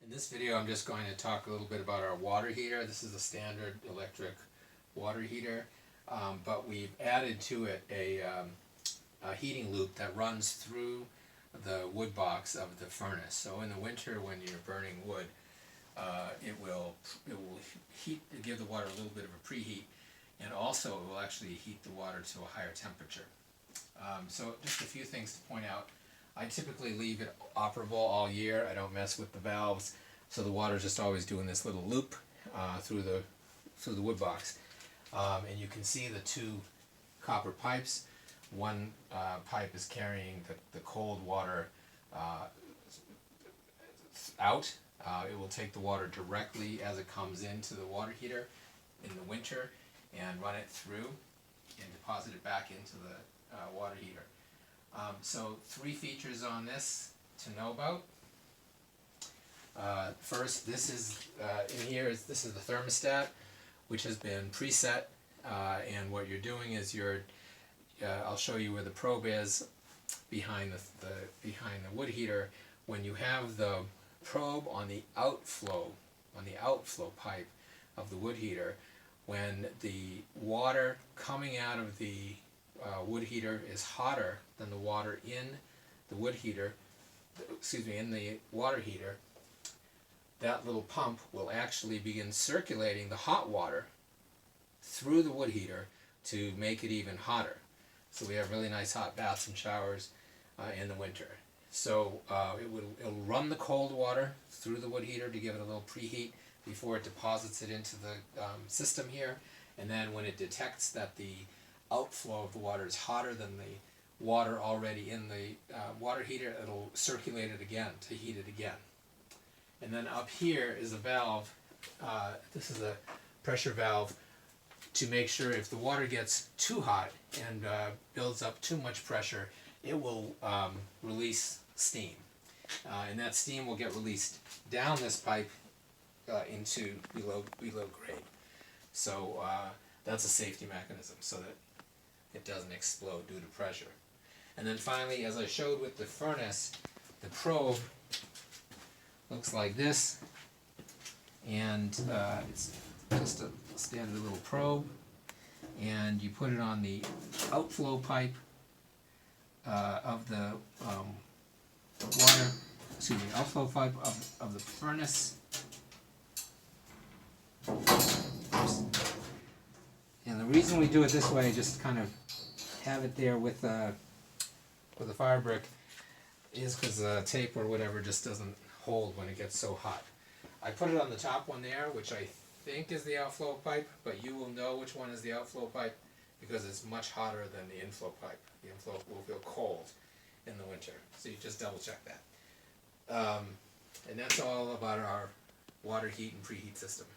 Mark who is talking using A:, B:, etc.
A: In this video I'm just going to talk a little bit about our water heater. This is a standard electric water heater, but we've added to it a heating loop that runs through the wood box of the furnace. So in the winter when you're burning wood, it will give the water a little bit of a preheat, and also it will actually heat the water to a higher temperature. So just a few things to point out. I typically leave it operable all year. I don't mess with the valves, so the water is just always doing this little loop through the wood box. And you can see the two copper pipes. One pipe is carrying the cold water out. It will take the water directly as it comes into the water heater in the winter and run it through and deposit it back into the water heater. So three features on this to know about. First, this is this is the thermostat, which has been preset, and what you're doing is I'll show you where the probe is behind the wood heater. When you have the probe on the outflow pipe of the wood heater, when the water coming out of the wood heater is hotter than the water in the water heater, that little pump will actually begin circulating the hot water through the wood heater to make it even hotter. So we have really nice hot baths and showers in the winter. So it'll run the cold water through the wood heater to give it a little preheat before it deposits it into the system here, and then when it detects that the outflow of the water is hotter than the water already in the water heater, it'll circulate it again to heat it again. And then up here is a valve. This is a pressure valve to make sure if the water gets too hot and builds up too much pressure, it will release steam. And that steam will get released down this pipe into below grade. So that's a safety mechanism so that it doesn't explode due to pressure. And then finally, as I showed with the furnace, the probe looks like this, and it's just a standard little probe, and you put it on the outflow pipe of the outflow pipe of the furnace. And the reason we do it this way, just kind of have it there with a fire brick, is because the tape or whatever just doesn't hold when it gets so hot. I put it on the top one there, which I think is the outflow pipe, but you will know which one is the outflow pipe because it's much hotter than the inflow pipe. The inflow will feel cold in the winter, so you just double check that. And that's all about our water heat and preheat system.